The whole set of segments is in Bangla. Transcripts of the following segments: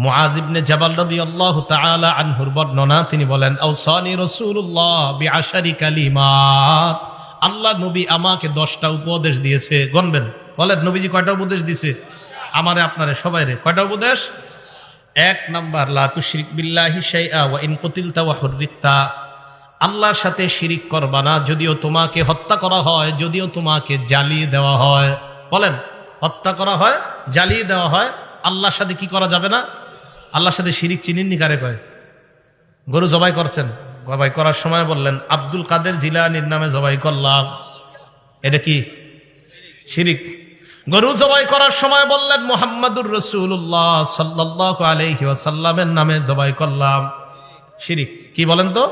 মুআয ইবনে জাবাল রাদিয়াল্লাহু তাআলা আনহুর বর্ণনা, তিনি বলেন আওসানি রাসূলুল্লাহ বিআশারি কালিমাত, আল্লাহ নবী আমাকে 10টা উপদেশ দিয়েছে। গণবেন, বলেন নবীজি কয়টা উপদেশ দিয়েছে? আমারে আপনারে সবাইরে কয়টা উপদেশ? 1 নাম্বার, লা তুশরিক বিল্লাহি শাইআ ওয়া ইন কুতিলতা ওয়া হুররিকতা, আল্লাহর সাথে শিরিক করবা না, যদিও তোমাকে হত্যা করা হয়, যদিও তোমাকে জ্বালিয়ে দেওয়া হয়। বলেন, হত্যা করা হয়, জ্বালিয়ে দেওয়া হয়, আল্লাহর সাথে কি করা যাবে না? আল্লাহর সাথে শিরিক চিনেননি কারে কয়? গরু জবাই করছেন, জবাই করার সময় বললেন আব্দুল কাদের জিলানীর নামে জবাই করলাম, এটা কি শিরিক? গরু জবাই করার সময় বললেন মুহাম্মাদুর রাসূলুল্লাহ সাল্লাল্লাহু আলাইহি ওয়াসাল্লামের নামে জবাই করলাম, শিরিক। কি বলেন তো?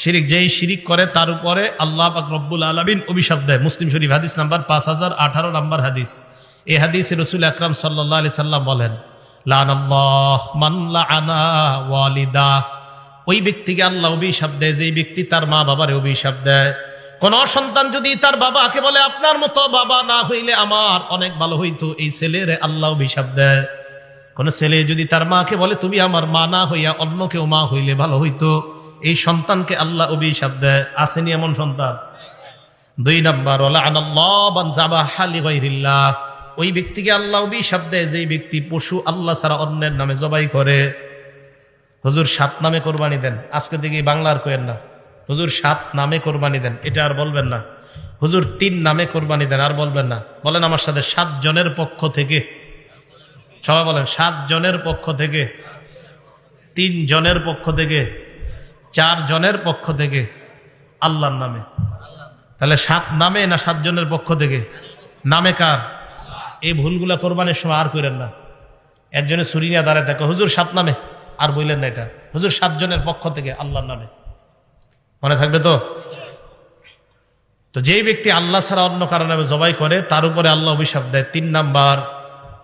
শিরিক। যেই শিরিক করে তার উপরে আল্লাহ পাক রব্বুল আলামিন অভিশাপ দেয়। মুসলিম শরীফ হাদিস নাম্বার 5018 নাম্বার হাদিস। এই হাদিসে রাসূল আকরাম সাল্লাল্লাহু আলাইহি সাল্লাম বলেন, লানাল্লাহ মান লাআনা ওয়ালিদা, ওই ব্যক্তিকে আল্লাহ অভিশাপ দেয় যেই ব্যক্তি তার মা বাবারে অভিশাপ দেয়। কোন সন্তান যদি তার বাবাকে বলে আপনার মতো বাবা না হইলে আমার অনেক ভালো হইতো, এই ছেলেরে আল্লাহ অভিশাপ দেয়। কোন ছেলে যদি তার মাকে বলে তুমি আমার মা না হইয়া অন্য কেউ মা হইলে ভালো হইতো, এই সন্তানকে আল্লাহ অভিশাপ দেয়। আসেনি এমন সন্তান? 2 নাম্বার, লাআনাল্লাহু মান যাবাহা লিগাইরিল্লাহ, ওই ব্যক্তিকে আল্লাহ অভিশাপ দেয় যেই ব্যক্তি পশু আল্লাহ ছাড়া অন্যের নামে জবাই করে। হুজুর 7 নামে কোরবানি দেন, আজকে থেকে বাংলার কোয়েন না। হুজুর 7 নামে কোরবানি দেন, এটা আর বলবেন না। হুজুর 3 নামে কোরবানি দেন, আর বলবেন না। বলেন আমার সাথে, 7 জনের পক্ষ থেকে। সবাই বলেন, 7 জনের পক্ষ থেকে, 3 জনের পক্ষ থেকে, 4 জনের পক্ষ থেকে, আল্লাহর নামে। তাহলে 7 নামে না 7 জনের পক্ষ থেকে? নামে কার? এই ভুলগুলা কোরবানির সময় আর করেন না। একজনে ছুরি নিয়ে দাঁড়ায় থাকে, হুজুর 7 নামে, আর বললেন না এটা। হুজুর 7 জনের পক্ষ থেকে, আল্লাহর নামে। মনে থাকবে তো? তো যেই ব্যক্তি আল্লাহ ছাড়া অন্য কারো নামে জবাই করে তার উপরে আল্লাহ অভিশাপ দেয়। 3 নাম্বার,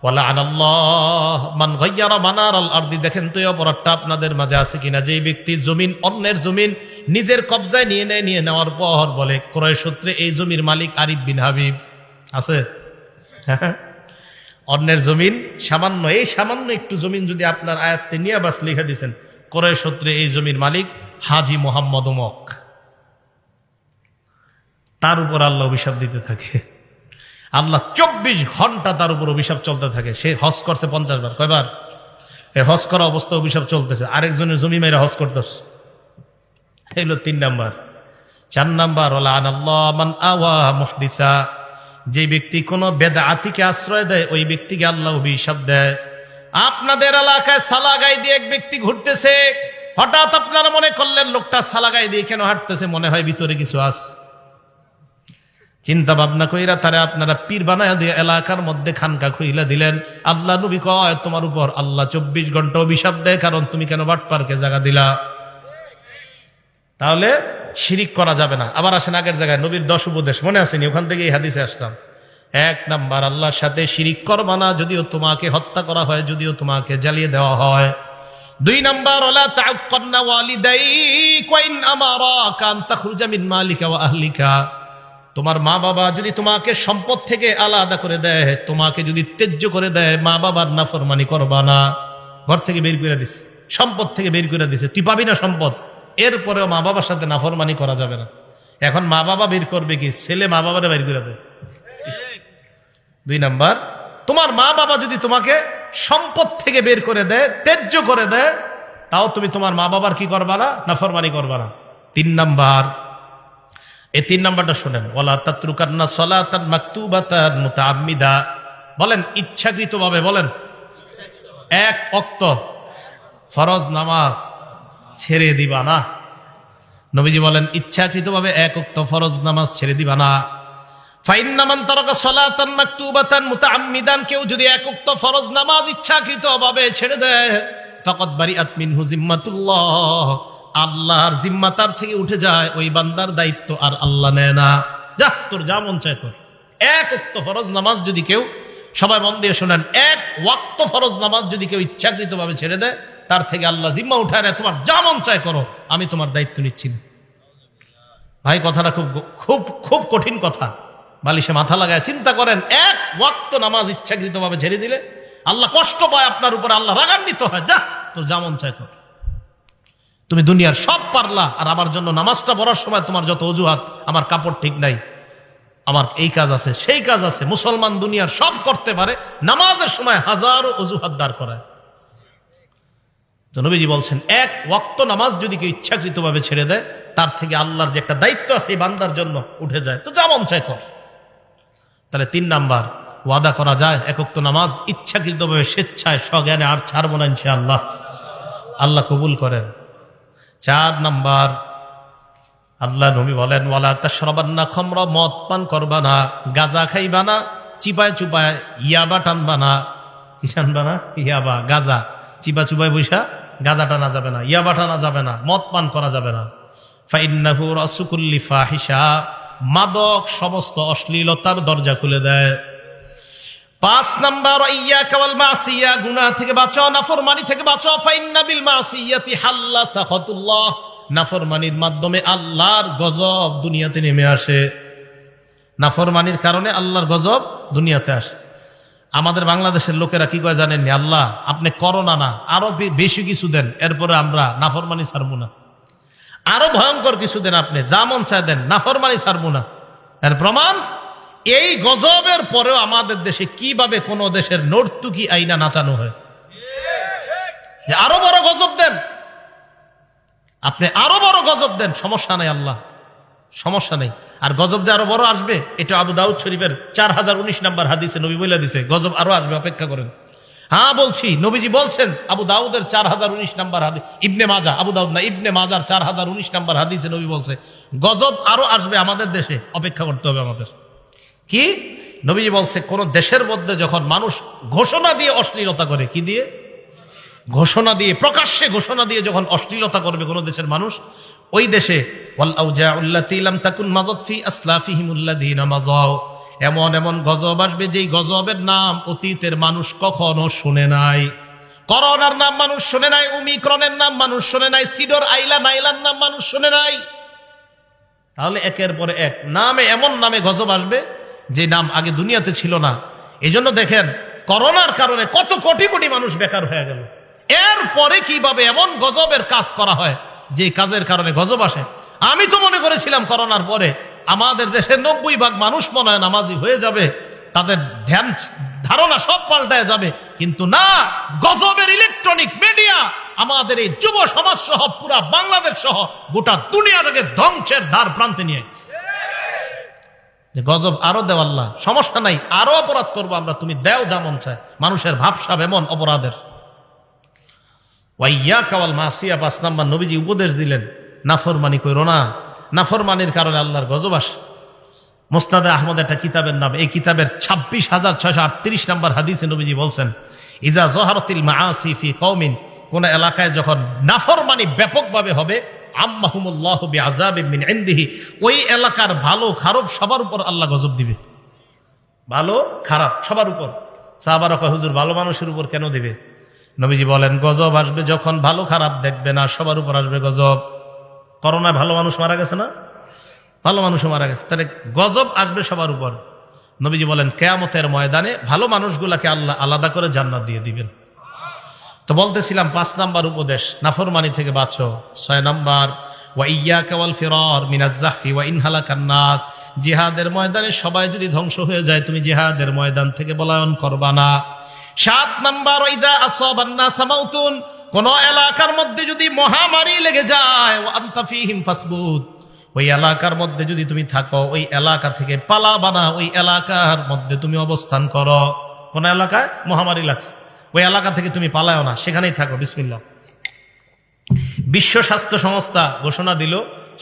ওয়ালাআনাল্লাহ মান গায়্যারা মানারাল আরদি, দেখেন তো এই অপরাধটা আপনাদের মাঝে আছে কিনা। যেই ব্যক্তি জমিন, অন্যের জমিন নিজের কবজায় নিয়ে নেয়, নিয়ে নেওয়ার পর বলে ক্রয় সূত্রে এই জমির মালিক আরিফ বিন হাবিব। আছে? অন্যের জমিন সামান্য, এই সামান্য একটু জমিন যদি আপনার আয়াত্তে নিয়ে বাস লিখে দিয়েছেন, ক্রয় সূত্রে এই জমির মালিক হাজি মোহাম্মদ অমক, তার উপর আল্লাহ অভিশাপ দিতে থাকে। আল্লাহ 24 ঘন্টা তার উপর অভিশাপ চলতে থাকে। সে হজ করছে 50 বার, কয়বার? এই হজ করা অবস্থা অভিশাপ চলতেছে, আরেকজনের জমি মেয়েরা হজ করতেছে। এগুলো 3 নাম্বার। 4 নাম্বার, লাআনাল্লাহু মান আওয়া মুহদিসা, যে ব্যক্তি কোন বেদাতিকে আশ্রয় দেয় ওই ব্যক্তিকে আল্লাহ অভিশাপ দেয়। আপনাদের এলাকায় সালাগাই দিয়ে এক ব্যক্তি ঘুরতেছে, হঠাৎ আপনারা মনে করলেন লোকটা সালাগাই দিয়ে কেন হাঁটতেছে, মনে হয় ভিতরে কিছু আছে। চিন্তা ভাবনা কইরা তারা আপনারা পীর বানায়া দিয়ে এলাকার মধ্যে খানকা খুইলা দিলেন। আল্লাহ নবী কয় তোমার উপর আল্লাহ 24 ঘন্টা অভিশাপ দেয়, কারণ তুমি কেন বাটপারকে জায়গা দিলা। তাহলে শিরিক করা যাবে না। আবার আসেন আগের জায়গায়, নবীর 10 উপদেশ মনে আসেনি? ওখান থেকে এই হাদিসে আসলাম। 1 নাম্বার, আল্লাহর সাথে শিরিক করবা না, যদিও তোমাকে হত্যা করা হয়, যদিও তোমাকে জ্বালিয়ে দেওয়া হয়। 2 নাম্বার, ওয়ালা তা'আক্কান্না ওয়ালিদাইক ওয়া ইন আমারাকা আন তাখরুজা মিন মালিকা ওয়া আহলিকা, তোমার মা বাবা যদি তোমাকে সম্পদ থেকে আলাদা করে দেয়, তোমাকে যদি ত্যায্য করে দেয়, মা বাবার নাফরমানি করবা না। ঘর থেকে বের করে দিছে, সম্পদ থেকে বের করে দিছে, তুই পাবি না সম্পদ, এরপরেও মা বাবার সাথে নাফরমানি করা যাবে না। এখন মা বাবা বের করবে কি? ছেলে মা বাবারে বের করে দেয়। 2 নাম্বার, তোমার মা বাবা যদি তোমাকে সম্পদ থেকে বের করে দেয়, ত্যায্য করে দেয়, তাও তুমি তোমার মা বাবার কি করবা না? নাফরমানি করবা না। 3 নাম্বার, এই 3 নাম্বারটা শুনেন, ওয়ালা তাতরুকান্না সালাতান মাকতুবাতান মুতাআম্মিদা, বলেন ইচ্ছাকৃতভাবে, বলেন 1 ওয়াক্ত ফরজ নামাজ ছেড়ে দিবা না। নবীজি বলেন ইচ্ছাকৃতভাবে 1 ওয়াক্ত ফরজ নামাজ ছেড়ে দিবা না। ফাইন্না মান তারাকা সালাতান মাকতুবাতান মুতাআম্মিদান, কেউ যদি 1 ওয়াক্ত ফরজ নামাজ ইচ্ছাকৃতভাবে ছেড়ে দেয়, ফাকাদ বারিআত মিনহু জিম্মাতুল্লাহ, আল্লাহর জিম্মা তার থেকে উঠে যায়, ওই বান্দার দায়িত্ব আর আল্লাহ নেয় না। যা তোর যা মন চায় কর। 1 ওয়াক্ত ফরজ নামাজ যদি কেউ, সবাই মন দিয়ে শোনেন, 1 ওয়াক্ত ফরজ নামাজ যদি কেউ ইচ্ছাকৃতভাবে ছেড়ে দেয়, তার থেকে আল্লাহ জিম্মা উঠায় নেয়, তোমার যা মন চায় করো, আমি তোমার দায়িত্ব নিচ্ছি না। ভাই কথাটা খুব খুব খুব কঠিন কথা। বালিশে মাথা লাগায় চিন্তা করেন, 1 ওয়াক্ত নামাজ ইচ্ছাকৃতভাবে ছেড়ে দিলে আল্লাহ কষ্ট পায় আপনার উপরে, আল্লাহ রাগান্বিত হয়। যা, তোর যেমন চাই কর। তুমি দুনিয়ার সব পারলা, আর আমার জন্য নামাজটা পড়ার সময় তোমার যত অজুহাত, আমার কাপড় ঠিক নাই, আমার এই কাজ আছে, সেই কাজ আছে। মুসলমান দুনিয়ার সব করতে পারে, নামাজের সময় হাজারো অজুহাত দাঁড় করায়। তো নবীজি বলছেন, এক ওয়াক্ত নামাজ যদি কেউ ইচ্ছাকৃতভাবে ছেড়ে দেয়, তার থেকে আল্লাহর যে একটা দায়িত্ব আছে এই বান্দার জন্য উঠে যায়। তো যেমন চাই কর। তাহলে 3 নাম্বার, ওয়াদা করা যায় এক ওয়াক্ত নামাজ ইচ্ছাকৃতভাবে স্বেচ্ছায় সজ্ঞানে আর ছাড়বো না ইনশাআল্লাহ। আল্লাহ কবুল করেন। 4 নাম্বার, আল্লাহ নবী বলেন, ওয়ালা তাশরাবান্না খামরা, মদ পান করবা না, গাঁজা খাইবা না, চিপায় চুপায় ইয়াবা টানবা না। কি টানবা না? ইয়াবা, গাঁজা। চিপা চুপায় বৈশা গাঁজা টানা যাবে না, ইয়াবা টানা যাবে না, মদ পান করা যাবে না। ফাইন্নাহু রাসু কুল্লি ফাহিশা, মাদক সমস্ত অশ্লীলতার দরজা খুলে দেয়। 5 নাম্বার, ইয়াকা ওয়াল মাসিয়া, গুনাহ থেকে বাঁচো, নাফরমানি থেকে বাঁচো। ফাইন্না বিল মাসিয়াতি হাল্লা সাখাতুল্লাহ, নাফরমানির মাধ্যমে আল্লাহর গজব দুনিয়াতে নেমে আসে। নাফরমানির কারণে আল্লাহর গজব দুনিয়াতে আসে। আমাদের বাংলাদেশের লোকেরা কি কয় জানেননি? আল্লাহ আপনি করোনা না, আরো বেশি কিছু দেন, এরপরে আমরা নাফরমানি ছাড়বো না। আরো ভয়ঙ্কর কিছু দেন, আপনি যা মন চায় দেন, নাফরমানি ছাড়বো না। এর প্রমাণ, এই গজবের পরেও আমাদের দেশে কিভাবে কোন দেশের নর্তুকি আইনা নাচানো হয়, যে আরো বড় গজব দেন, আপনি আরো বড় গজব দেন, সমস্যা নাই আল্লাহ, সমস্যা নেই। আর গজব যে আরো বড় আসবে, এটা আবু দাউদ শরীফের 4019 নাম্বার হাদিসে নবী বলে দিছে, গজব আরো আসবে, অপেক্ষা করেন। হ্যাঁ বলছি, নবীজি বলছেন, আবু দাউদের 4019 নাম্বার হাদিস, ইবনে মাজা, আবু দাউদ না, ইবনে মাজার 4019 নাম্বার হাদিসে নবী বলছে, গজব আরো আসবে আমাদের দেশে, অপেক্ষা করতে হবে আমাদের। কি নবীজি বলছে, কোন দেশের মধ্যে যখন মানুষ ঘোষণা দিয়ে অশ্লীলতা করে, কি দিয়ে? ঘোষণা দিয়ে, প্রকাশ্যে ঘোষণা দিয়ে যখন অশ্লীলতা করবে কোন দেশের মানুষ, ওই দেশে এমন এমন গজব আসবে যেই গজবের নাম অতীতের মানুষ কখনো শুনে নাই। করোনার নাম মানুষ শুনে নাই, ওমিক্রনের নাম মানুষ শুনে নাই, সিডর আইলা নাইলার নাম মানুষ শুনে নাই। তাহলে একের পরে এক নামে, এমন নামে গজব আসবে যে নাম আগে দুনিয়াতে ছিল না। এই জন্য দেখেন, করোনার কারণে কত কোটি কোটি মানুষ বেকার হয়ে গেল। এরপরে কিভাবে এমন গজবের কাজ করা হয় যে কাজের কারণে গজব আসে। আমি তো মনে করেছিলাম করোনার পরে আমাদের দেশের 90% মানুষ মনে হয় নামাজি হয়ে যাবে, তাদের ধ্যান ধারণা সব পাল্টায় যাবে, কিন্তু না, গজবের ইলেকট্রনিক মিডিয়া আমাদের এই যুব সমাজ সহ পুরা বাংলাদেশ সহ গোটা দুনিয়াটাকে ধ্বংসের দ্বার প্রান্তে নিয়ে গজব আরো দেও আল্লাহ, সমস্যা নাই, আরো অপরাধ করবো আমরা, তুমি দেও যেমন চায়। মানুষের ভাবসাব এমন অপরাধের। ওয়াইয়াকা ওয়াল মাসিয়া, 5 নাম্বার নবীজি উপদেশ দিলেন, নাফরমানি কইরো না, নাফরমানির কারণে আল্লাহর গজব আসে। মুসনাদে আহমদ একটা কিতাবের নাম, এই কিতাবের 26,638 নাম্বার হাদিসে নবীজি বলছেন, ইজা যহারাতিল মাআসি ফি কওমিন, কোন এলাকায় যখন নাফরমানি ব্যাপকভাবে হবে, আম্মাহুমুল্লাহু বিআযাবিন মিন ইনদিহি, ওই এলাকার ভালো খারাপ সবার উপর আল্লাহ গজব দিবে। ভালো খারাপ সবার উপর। সাহাবারা কয়, হুজুর ভালো মানুষের উপর কেন দিবে? নবীজি বলেন, গজব আসবে যখন ভালো খারাপ দেখবে না, সবার উপর আসবে গজব। করোনায় ভালো মানুষ মারা গেছে না? ভালো মানুষও মারা গেছে, তাহলে গজব আসবে সবার উপর। নবীজি বলেন, কিয়ামতের ময়দানে ভালো মানুষগুলাকে আল্লাহ আলাদা করে জান্নাত দিয়ে দিবেন। তো বলতেছিলাম 5 নাম্বার উপদেশ, নাফরমানি থেকে বাঁচো। 6 নাম্বার, ওয়া ইয়্যাকা ওয়াল ফিরার মিনাজ যাহফি ওয়া ইন হালাকান নাস, জিহাদের ময়দানে সবাই যদি ধ্বংস হয়ে যায়, তুমি জিহাদের ময়দান থেকে পলায়ন করবা না। 7 নাম্বার, ইদা আসাবান নাস মাউতুন, কোন এলাকার মধ্যে যদি মহামারী লেগে যায়, ওয়া আনতা ফীহিম ফাসবুত, ওই এলাকার মধ্যে যদি তুমি থাকো, ওই এলাকা থেকে পালাবা না, ওই এলাকার মধ্যে তুমি অবস্থান করো। কোন এলাকায় মহামারী লাগছে, ওই এলাকা থেকে তুমি পালাও না, সেখানেই থাকো। বিসমিল্লাহ। বিশ্ব স্বাস্থ্য সংস্থা ঘোষণা দিল,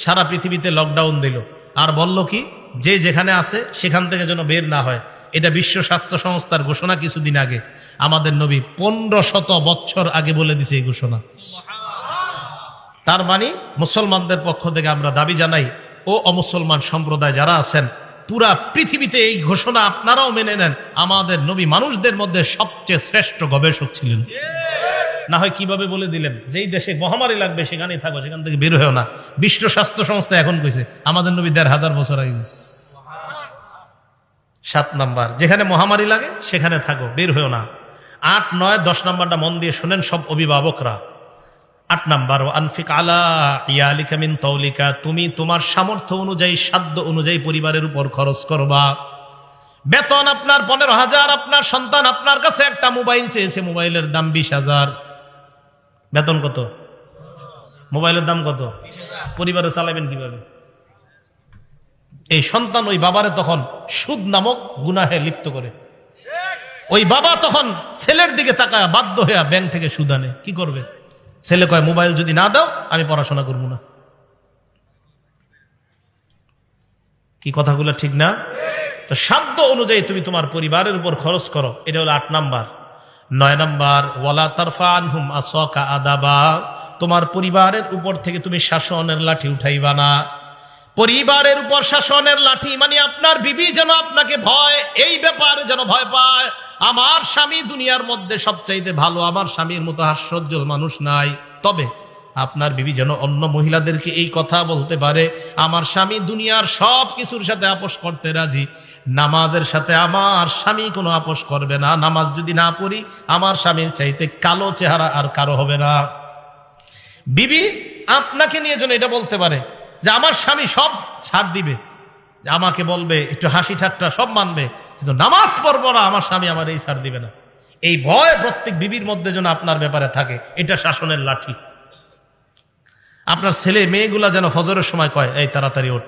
সারা পৃথিবীতে লকডাউন দিল, আর বলল কি, যে যেখানে আছে সেখান থেকে যেন বের না হয়। এটা বিশ্ব স্বাস্থ্য সংস্থার ঘোষণা কিছুদিন আগে। আমাদের নবী 1500 বছর আগে বলে দিছে এই ঘোষণা। তার মানে মুসলমানদের পক্ষ থেকে আমরা দাবি জানাই, ও অমুসলমান সম্প্রদায় যারা আছেন, পুরা পৃথিবীতে এই ঘোষণা আপনারাও মেনে নেন। আমাদের নবী মানুষদের মধ্যে সবচেয়ে শ্রেষ্ঠ গবেষক ছিলেন। না হয় কিভাবে বলে দিলেন, যেই দেশে মহামারী লাগবে সেখানেই থাকো, সেখান থেকে বের হয়েও না। বিশ্ব স্বাস্থ্য সংস্থা এখন কইছে, আমাদের নবী 1500 বছর আগে কইছে। 7 নাম্বার, যেখানে মহামারী লাগে সেখানে থাকো, বের হয়েও না। 8, 9, 10 নাম্বারটা মন দিয়ে শুনেন সব অভিভাবকরা। 8 নাম্বার, আনফিক আলা ইয়ালিকা মিন তাওলিকা, তুমি তোমার সামর্থ্য অনুযায়ী, সাধ্য অনুযায়ী পরিবারের উপর খরচ করবা। বেতন আপনার 15,000, আপনার সন্তান আপনার কাছে একটা মোবাইল চেয়েছে, মোবাইলের দাম 20,000। বেতন কত? মোবাইলের দাম কত? পরিবারে চালাবেন কিভাবে? এই সন্তান ওই বাবারে তখন সুদ নামক গুনাহে লিপ্ত করে। ওই বাবা তখন ছেলের দিকে তাকায় বাধ্য হইয়া ব্যাংক থেকে সুদ আনে। কি করবে? ছেলে কয়, মোবাইল যদি না দাও আমি পড়াশোনা করব না। কি কথাগুলো ঠিক না? তো সাধ্য অনুযায়ী তুমি তোমার পরিবারের উপর খরচ করো, এটা হলো 8 নাম্বার। 9 নাম্বার, ওয়ালা তারফা আনহুম আসাকা আদাবা, তোমার পরিবারের উপর থেকে তুমি শাসনের লাঠি উঠাইবা না। পরিবারের উপর শাসনের লাঠি মানে আপনার বিবি যেন আপনাকে ভয়, এই ব্যাপারে যেন ভয় পায়, আমার স্বামী দুনিয়ার মধ্যে সবচাইতে ভালো, আমার স্বামীর মতো হাস্যোজ্জ্বল মানুষ নাই। তবে আপনার বিবি যেন অন্য মহিলাদেরকে এই কথা বলতে পারে, আমার স্বামী দুনিয়ার সব কিছুর সাথে আপোষ করতে রাজি, নামাজের সাথে আমার স্বামী কোনো আপোষ করবে না। নামাজ যদি না পড়ি আমার স্বামীর চাইতে কালো চেহারা আর কারো হবে না। বিবি আপনাকে নিয়ে যেন এটা বলতে পারে যে আমার স্বামী সব ছাড় দিবে, আমাকে বলবে একটু হাসি ঠাট্টা সব মানবে, কিন্তু নামাজ পড়বো না, আমার স্বামী আমার এই ছাড় দিবে না। এই ভয় প্রত্যেক বিবির মধ্যে যেন আপনার ব্যাপারে থাকে, এটা শাসনের লাঠি। আপনার ছেলে মেয়েগুলা যেন ফজরের সময় কয়, এই তাড়াতাড়ি ওঠ,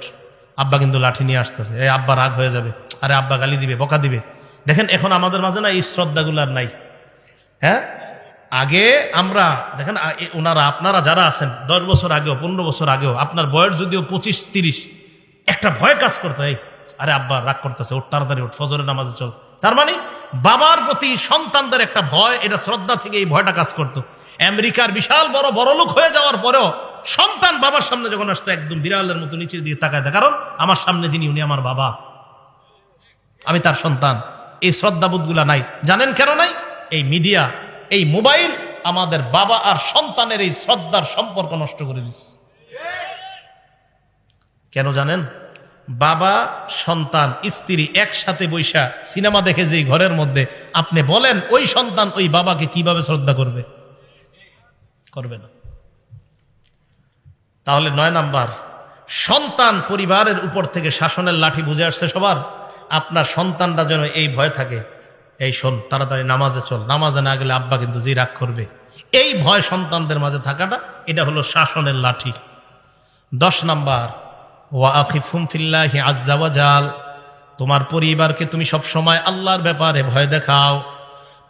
আব্বা কিন্তু লাঠি নিয়ে আসতেছে, এই আব্বা রাগ হয়ে যাবে, আরে আব্বা গালি দিবে, বকা দিবে। দেখেন এখন আমাদের মাঝে না এই শ্রদ্ধাগুলো আর নাই। হ্যাঁ, আগে আমরা দেখেন ওনারা, আপনারা যারা আছেন 10 বছর আগেও, 15 বছর আগেও, আপনার বয়স যদিও 25-30, একটা ভয় কাজ করতো, এই আরে আব্বা রাগ করতেছে, ওঠ তাড়াতাড়ি ওঠ, ফজরের নামাজে চল। তার মানে বাবার প্রতি সন্তানদের একটা ভয়, এটা শ্রদ্ধা থেকে এই ভয়টা কাজ করতো। আমেরিকার বিশাল বড় বড় লোক হয়ে যাওয়ার পরেও সন্তান বাবার সামনে যখন আসতো একদম বিড়ালের মতো নিচের দিকে তাকায়, কারণ আমার সামনে যিনি উনি আমার বাবা, আমি তার সন্তান। এই শ্রদ্ধাবোধ গুলা নাই। জানেন কেন নাই? এই মিডিয়া, এই মোবাইল আমাদের বাবা আর সন্তানের এই শ্রদ্ধার সম্পর্ক নষ্ট করে দিচ্ছে। কেন জানেন? বাবা, সন্তান, স্ত্রী একসাথে বৈশা সিনেমা দেখে যে ঘরের মধ্যে, আপনি বলেন ওই সন্তান ওই বাবাকে কিভাবে শ্রদ্ধা করবে? করবে না। তাহলে 9 নাম্বার, সন্তান পরিবারের উপর থেকে শাসনের লাঠি বুঝে আসছে সবার। আপনার সন্তানরা যেন এই ভয় থাকে, এই শোন তাড়াতাড়ি নামাজে চল, নামাজে না গেলে আব্বা কিন্তু যে রাগ করবে, এই ভয় সন্তানদের মাঝে থাকাটা, এটা হলো শাসনের লাঠি। 10 নাম্বার, ওয়া আখিফুম ফিল্লাহি আজ্জা ওয়া জাল, তোমার পরিবারকে তুমি সব সময় আল্লাহর ব্যাপারে ভয় দেখাও।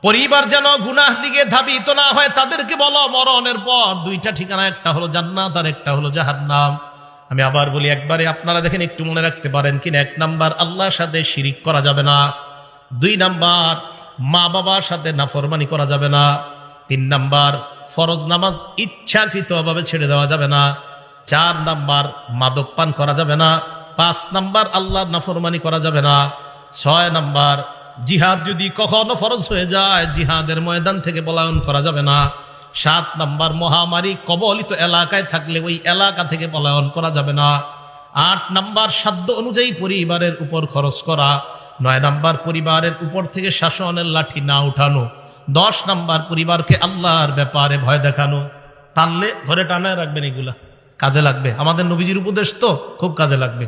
পরিবার যেন গুনাহ দিকে ধাবিত না হয়। তাদেরকে বলো মরণের পর 2টা ঠিকানা, একটা হলো জান্নাত আর একটা হলো জাহান্নাম। আমি আবার বলি একবারে, আপনারা দেখেন একটু মনে রাখতে পারেন কিনা। 1 নাম্বার, আল্লাহর সাথে শিরিক করা যাবে না। 2 নাম্বার, মা বাবার সাথে নাফরমানি করা যাবে না। 3 নাম্বার, ফরজ নামাজ ইচ্ছাকৃতভাবে ছেড়ে দেওয়া যাবে না। 4 নাম্বার, মাদক পান করা যাবে না। 5 নাম্বার, আল্লাহর নাফরমানি করা যাবে না। 6 নাম্বার, জিহাদ যদি কখনো ফরজ হয়ে যায় জিহাদের ময়দান থেকে পলায়ন করা যাবে না। 7 নাম্বার, মহামারী কবলিত এলাকায় থাকলে ওই এলাকা থেকে পলায়ন করা যাবে না। 8 নাম্বার, সাধ্য অনুযায়ী পরিবারের উপর খরচ করা। 9 নাম্বার, পরিবারের উপর থেকে শাসনের লাঠি না উঠানো। 10 নাম্বার, পরিবারকে আল্লাহর ব্যাপারে ভয় দেখানো। টানলে ধরে টানায় রাখবেন, এগুলা কাজে লাগবে। আমাদের নবীজির উপদেশ তো খুব কাজে লাগবে।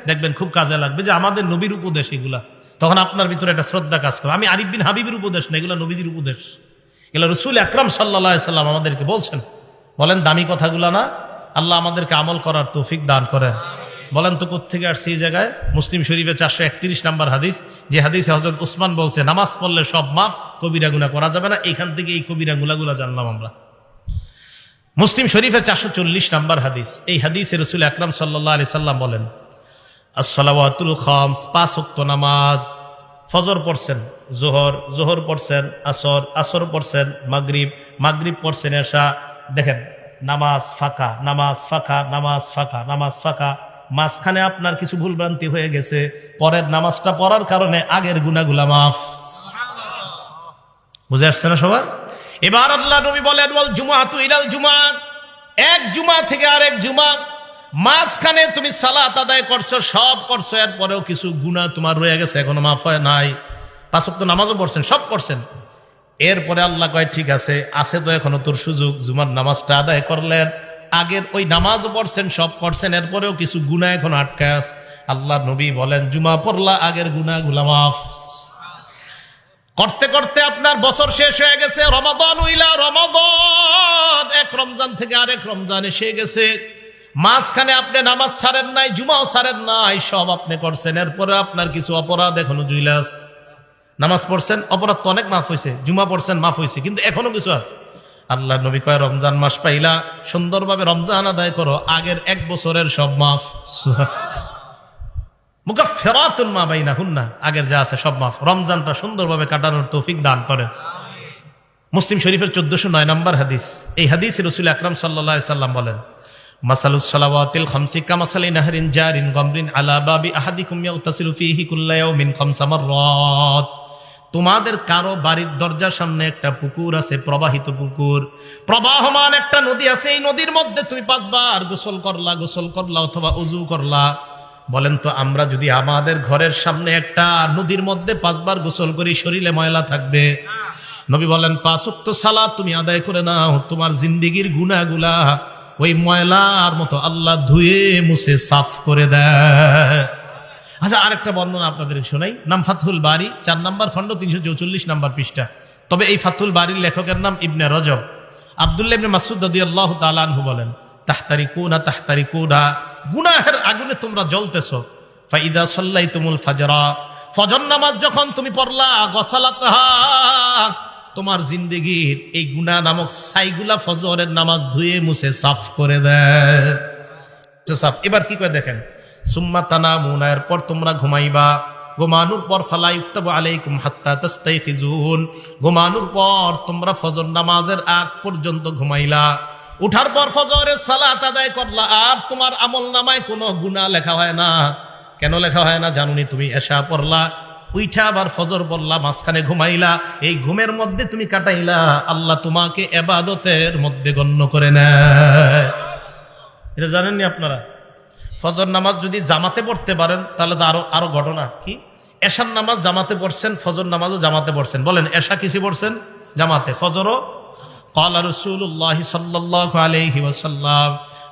দেখবেন খুব কাজে লাগবে যে আমাদের নবীর উপদেশ এগুলা, তখন আপনার ভিতরে একটা শ্রদ্ধা কাজ করবে। আমি আরিফ বিন হাবিবের উপদেশ না, এগুলো নবীজির উপদেশ। এগুলো রাসূল আকরাম সাল্লাল্লাহু আলাইহি সাল্লাম আমাদেরকে বলছেন। বলেন দামি কথাগুলা না? আল্লাহ আমাদেরকে আমল করার তৌফিক দান করেন। বলেন তো কোত্থেকে আসছে এই জায়গায়? মুসলিম শরীফে 431 নাম্বার হাদিস, যে হাদিসে হযরত উসমান বলছে নামাজ পড়লে সব মাফ, কবিরা গুনাহ করা যাবে না। এইখান থেকে এই কবিরা গুনাহগুলো জানলাম আমরা। মুসলিম শরীফের 440 নাম্বার হাদিস। এই হাদিসে রাসূল আকরাম সাল্লাল্লাহু আলাইহি সাল্লাম বলেন, as-salawatul khams, 5 ওয়াক্ত নামাজ। ফজর পড়ছেন, জোহর পড়ছেন, আসর পড়ছেন, মাগরিব পড়ছেন, এশা। দেখেন নামাজ ফাঁকা, নামাজ ফাঁকা। মাঝখানে আপনার কিছু ভুলভ্রান্তি হয়ে গেছে, পরের নামাজটা পড়ার কারণে আগের গুনাহগুলা মাফ। বুঝে আসছে না সবার? এবার আল্লাহ নবী বলেন, ওয়াল জুমআতু ইলাল জুমআ, এক জুমা থেকে আরেক জুমা, মাঝখানে তুমি সালাত আদায় করছো, সব করছো, এরপরেও কিছু গুনাহ তোমার রয়ে গেছে, এখনো মাফ হয় নাই। 5 ওয়াক্ত নামাজও পড়ছেন, সব করছেন, এরপরে আল্লাহ কয় ঠিক আছে, আছে তো এখনো তোর সুযোগ, জুমার নামাজটা আদায় করলেন, আগের ওই নামাজও পড়ছেন, সব করছেন, এরপরেও কিছু গুনাহ এখন আটকায় আছে। আল্লাহ নবী বলেন জুমা পড়লা, আগের গুনাহগুলা মাফ। করতে করতে আপনার বছর শেষ হয়ে গেছে, রমাদান উইলা রমাদান, এক রমজান থেকে আরেক রমজান এসে গেছে, মাঝখানে আপনি নামাজ ছাড়েন নাই, জুমাও ছাড়েন নাই, সব আপনি করছেন, এরপরে আপনার কিছু অপরাধ এখনো জুইলাস। নামাজ পড়ছেন, অপরাধ তো অনেক মাফ হয়েছে, জুমা পড়ছেন মাফ হয়েছে, কিন্তু এখনো কিছু আছে। আল্লাহ নবী কয় রমজান মাস পাইলা, সুন্দরভাবে রমজান আদায় করো, আগের এক বছরের সব মাফ। মুকাফফিরাতুন মা বাইনাহুন্না, আগের যা আছে সব মাফ। রমজানটা সুন্দরভাবে কাটানোর তৌফিক দান করেন। মুসলিম শরীফের 1409 নম্বর হাদিস। এই হাদিসে রাসূল আকরাম সাল্লাল্লাহু আলাইহি সাল্লাম বলেন, মাসালুস সালাওয়াতিল খামসি কামাসালি নাহরিন জারিন গামরিন আলা বাবি আহাদিকুম ইয়াগতাসিলু ফীহি কুল্লা ইয়াউমিন খামসা মাররাত। তোমাদের কারো বাড়ির দরজার সামনে একটা পুকুর আছে, প্রবাহিত পুকুর, প্রবাহমান একটা নদী আছে, এই নদীর মধ্যে তুমি 5 বার গোসল করলা অথবা ওযু করলা। বলেন তো আমরা যদি আমাদের ঘরের সামনে একটা নদীর মধ্যে 5 বার গোসল করি, শরীরে ময়লা থাকবে? নবী বলেন 5 ওয়াক্ত সালাত তুমি আদায় করে নাও, তোমার জিন্দেগীর গুনাহগুলা ওই ময়লার মতো আল্লাহ ধুয়ে মুছে সাফ করে দেয়। আচ্ছা, আরেকটা বর্ণনা আপনাদের শোনাই। নাম ফাতহুল বারি, 4 নম্বর খণ্ড, 344 নম্বর পৃষ্ঠা। তবে এই ফাতহুল বারির লেখকের নাম ইবনে রজব। আব্দুল্লাহ ইবনে মাসউদ রাদিয়াল্লাহু তাআলা আনহু বলেন, তাহতারিকুনা, গুনাহের আগুনে তোমরা জ্বলতেছো। ফাইদা সাল্লাইতুমুল ফাজরা, ফজর নামাজ যখন তুমি পড়লা, গসালাতহা, তোমার জিন্দেগীর এই গুনাহ নামক ছাইগুলা ফজরের নামাজ ধুয়ে মুছে সাফ করে দেয়। এবার কি করে দেখেন, সুম্মা তানামুনা, এরপর তোমরা ঘুমাইবা। ঘুমানোর পর ফালা ইউক্তাবু আলাইকুম হাত্তা তাস্তাইখিজুন, ঘুমানোর পর তোমরা ফজর নামাজের আগ পর্যন্ত ঘুমাইলা, উঠার পর ফজরের সালাত আদায় করলা, আর তোমার আমল নামায় কোনো গুনাহ লেখা হয় না। কেন লেখা হয় না জানুনি? তুমি এশা পড়লা, উইঠা আবার ফজর পড়লা, মাঝখানে ঘুমাইলা, এই ঘুমের মধ্যে তুমি কাটাইলা, আল্লাহ তোমাকে ইবাদতের মধ্যে গণ্য করে নেয়। এটা জানেননি আপনারা? ফজর নামাজ যদি জামাতে পড়তে পারেন তাহলে তো আরো ঘটনা। কি এশার নামাজ জামাতে পড়ছেন, ফজর নামাজও জামাতে পড়ছেন। বলেন এশা কিসে পড়ছেন? জামাতে। ফজরও ক্বালা রাসূলুল্লাহ সাল্লাল্লাহু আলাইহি ওয়াসাল্লাম,